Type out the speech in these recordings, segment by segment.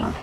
Can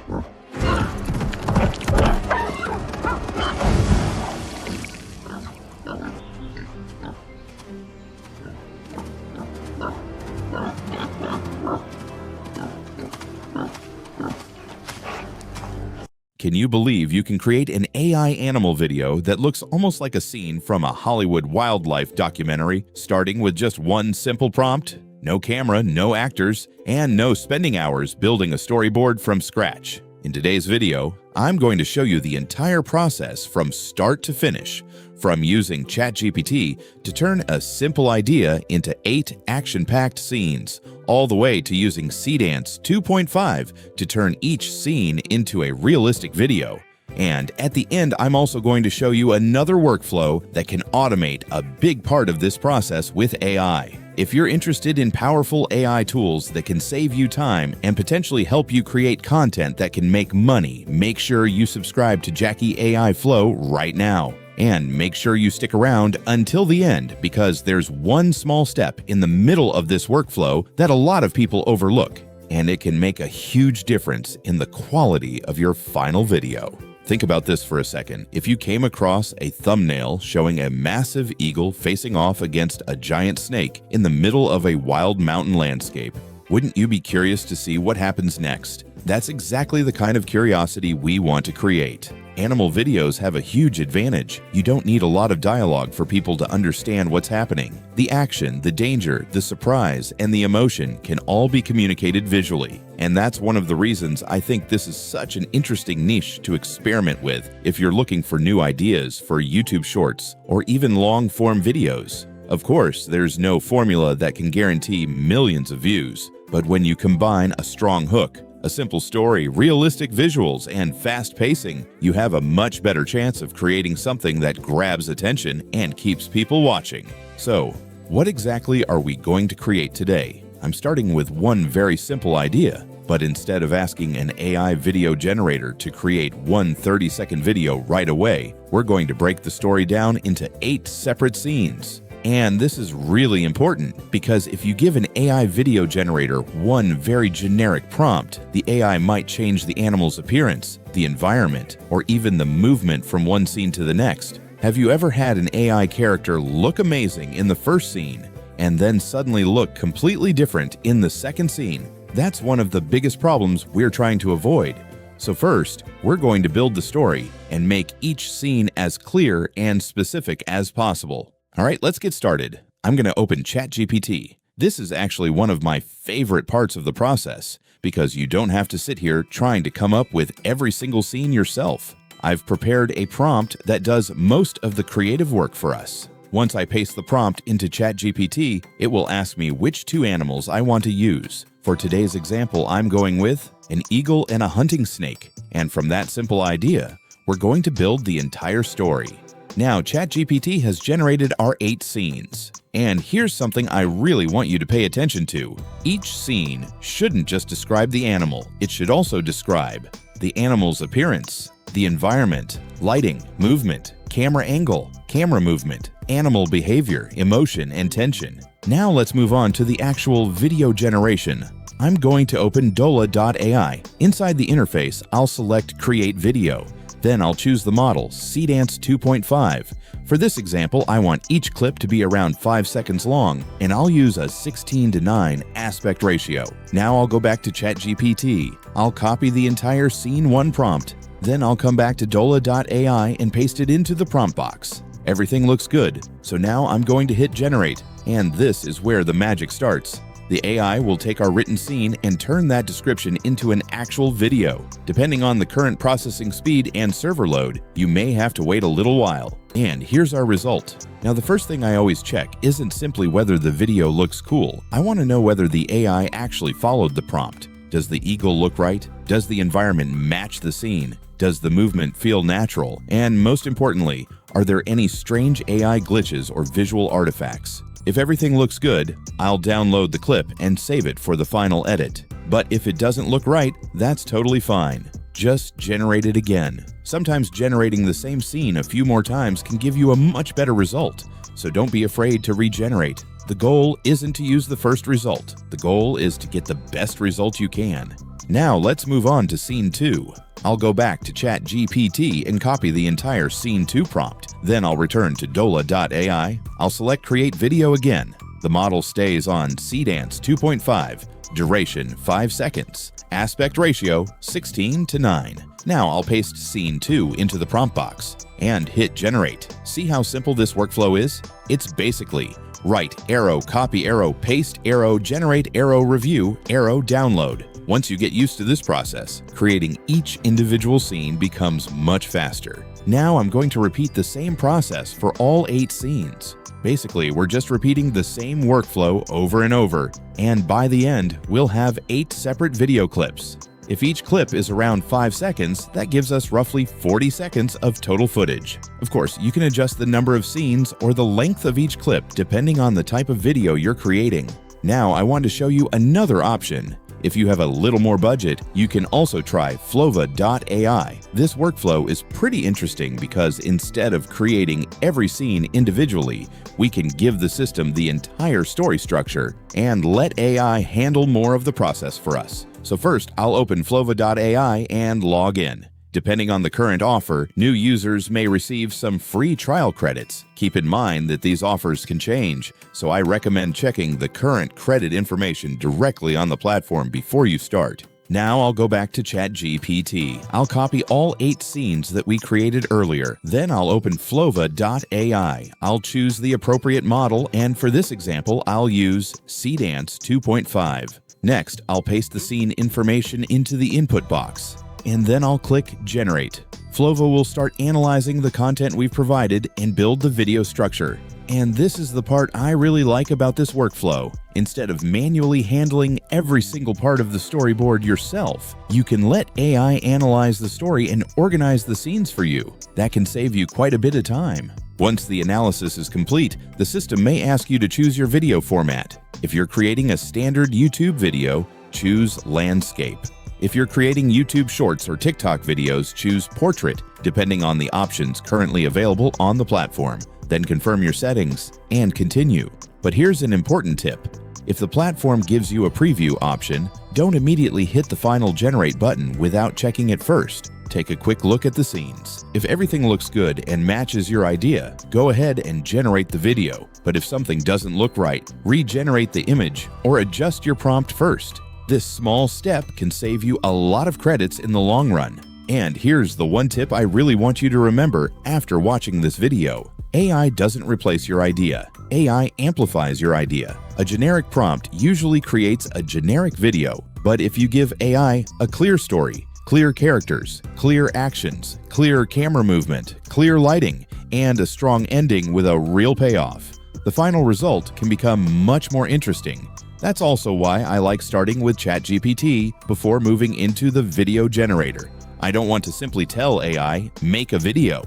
you believe you can create an AI animal video that looks almost like a scene from a Hollywood wildlife documentary, starting with just one simple prompt? No camera, no actors, and no spending hours building a storyboard from scratch. In today's video, I'm going to show you the entire process from start to finish, from using ChatGPT to turn a simple idea into 8 action-packed scenes, all the way to using Seedance 2.5 to turn each scene into a realistic video. And at the end, I'm also going to show you another workflow that can automate a big part of this process with AI. If you're interested in powerful AI tools that can save you time and potentially help you create content that can make money, make sure you subscribe to JACKY AI Flow right now. And make sure you stick around until the end, because there's one small step in the middle of this workflow that a lot of people overlook, and it can make a huge difference in the quality of your final video. Think about this for a second. If you came across a thumbnail showing a massive eagle facing off against a giant snake in the middle of a wild mountain landscape, wouldn't you be curious to see what happens next? That's exactly the kind of curiosity we want to create. Animal videos have a huge advantage. You don't need a lot of dialogue for people to understand what's happening. The action, the danger, the surprise, and the emotion can all be communicated visually. And that's one of the reasons I think this is such an interesting niche to experiment with if you're looking for new ideas for YouTube Shorts or even long-form videos. Of course, there's no formula that can guarantee millions of views, but when you combine a strong hook, a simple story, realistic visuals, and fast pacing, you have a much better chance of creating something that grabs attention and keeps people watching. So, what exactly are we going to create today? I'm starting with one very simple idea, but instead of asking an AI video generator to create one 30-second video right away, we're going to break the story down into 8 separate scenes. And this is really important because if you give an AI video generator one very generic prompt, the AI might change the animal's appearance, the environment, or even the movement from one scene to the next. Have you ever had an AI character look amazing in the first scene and then suddenly look completely different in the second scene? That's one of the biggest problems we're trying to avoid. So first, we're going to build the story and make each scene as clear and specific as possible. All right, let's get started. I'm going to open ChatGPT. This is actually one of my favorite parts of the process because you don't have to sit here trying to come up with every single scene yourself. I've prepared a prompt that does most of the creative work for us. Once I paste the prompt into ChatGPT, it will ask me which 2 animals I want to use. For today's example, I'm going with an eagle and a hunting snake. And from that simple idea, we're going to build the entire story. Now, ChatGPT has generated our 8 scenes. And here's something I really want you to pay attention to. Each scene shouldn't just describe the animal. It should also describe the animal's appearance, the environment, lighting, movement, camera angle, camera movement, animal behavior, emotion, and tension. Now let's move on to the actual video generation. I'm going to open Dola.ai. Inside the interface, I'll select Create Video. Then I'll choose the model, Seedance 2.5. For this example, I want each clip to be around 5 seconds long, and I'll use a 16:9 aspect ratio. Now I'll go back to ChatGPT. I'll copy the entire Scene 1 prompt. Then I'll come back to Dola.ai and paste it into the prompt box. Everything looks good, so now I'm going to hit Generate, and this is where the magic starts. The AI will take our written scene and turn that description into an actual video. Depending on the current processing speed and server load, you may have to wait a little while. And here's our result. Now, the first thing I always check isn't simply whether the video looks cool. I want to know whether the AI actually followed the prompt. Does the eagle look right? Does the environment match the scene? Does the movement feel natural? And most importantly, are there any strange AI glitches or visual artifacts? If everything looks good, I'll download the clip and save it for the final edit. But if it doesn't look right, that's totally fine. Just generate it again. Sometimes generating the same scene a few more times can give you a much better result, so don't be afraid to regenerate. The goal isn't to use the first result. The goal is to get the best result you can. Now let's move on to Scene 2. I'll go back to ChatGPT and copy the entire Scene 2 prompt. Then I'll return to Dola.ai. I'll select Create Video again. The model stays on Seedance 2.5, duration 5 seconds, aspect ratio 16:9. Now I'll paste Scene 2 into the prompt box and hit Generate. See how simple this workflow is? It's basically write arrow, copy arrow, paste arrow, generate arrow, review, arrow, download. Once you get used to this process, creating each individual scene becomes much faster. Now I'm going to repeat the same process for all 8 scenes. Basically, we're just repeating the same workflow over and over, and by the end, we'll have 8 separate video clips. If each clip is around 5 seconds, that gives us roughly 40 seconds of total footage. Of course, you can adjust the number of scenes or the length of each clip depending on the type of video you're creating. Now, I want to show you another option. If you have a little more budget, you can also try Flova.ai. This workflow is pretty interesting because instead of creating every scene individually, we can give the system the entire story structure and let AI handle more of the process for us. So first, I'll open Flova.ai and log in. Depending on the current offer, new users may receive some free trial credits. Keep in mind that these offers can change, so I recommend checking the current credit information directly on the platform before you start. Now I'll go back to ChatGPT. I'll copy all 8 scenes that we created earlier. Then I'll open Flova.ai. I'll choose the appropriate model, and for this example, I'll use Seedance 2.5. Next, I'll paste the scene information into the input box, and then I'll click Generate. Flova will start analyzing the content we've provided and build the video structure. And this is the part I really like about this workflow. Instead of manually handling every single part of the storyboard yourself, you can let AI analyze the story and organize the scenes for you. That can save you quite a bit of time. Once the analysis is complete, the system may ask you to choose your video format. If you're creating a standard YouTube video, choose Landscape. If you're creating YouTube Shorts or TikTok videos, choose Portrait, depending on the options currently available on the platform. Then confirm your settings and continue. But here's an important tip. If the platform gives you a preview option, don't immediately hit the final Generate button without checking it first. Take a quick look at the scenes. If everything looks good and matches your idea, go ahead and generate the video. But if something doesn't look right, regenerate the image or adjust your prompt first. This small step can save you a lot of credits in the long run. And here's the one tip I really want you to remember after watching this video. AI doesn't replace your idea. AI amplifies your idea. A generic prompt usually creates a generic video, but if you give AI a clear story, clear characters, clear actions, clear camera movement, clear lighting, and a strong ending with a real payoff, the final result can become much more interesting. That's also why I like starting with ChatGPT before moving into the video generator. I don't want to simply tell AI, make a video.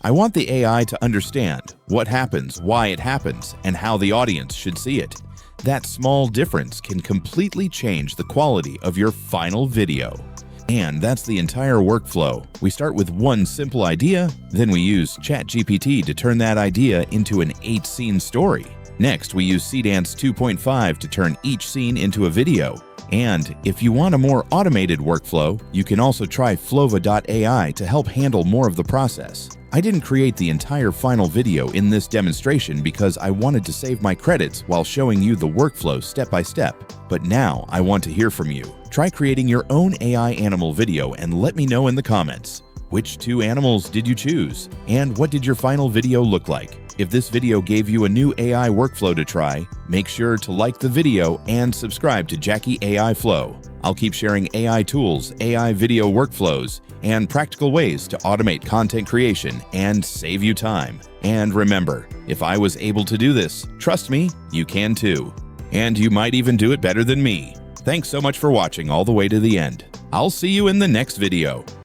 I want the AI to understand what happens, why it happens, and how the audience should see it. That small difference can completely change the quality of your final video. And that's the entire workflow. We start with one simple idea, then we use ChatGPT to turn that idea into an 8-scene story. Next, we use Seedance 2.5 to turn each scene into a video. And if you want a more automated workflow, you can also try Flova.ai to help handle more of the process. I didn't create the entire final video in this demonstration because I wanted to save my credits while showing you the workflow step by step. But now I want to hear from you. Try creating your own AI animal video and let me know in the comments. Which 2 animals did you choose? And what did your final video look like? If this video gave you a new AI workflow to try, make sure to like the video and subscribe to JACKY AI Flow. I'll keep sharing AI tools, AI video workflows, and practical ways to automate content creation and save you time. And remember, if I was able to do this, trust me, you can too. And you might even do it better than me. Thanks so much for watching all the way to the end. I'll see you in the next video.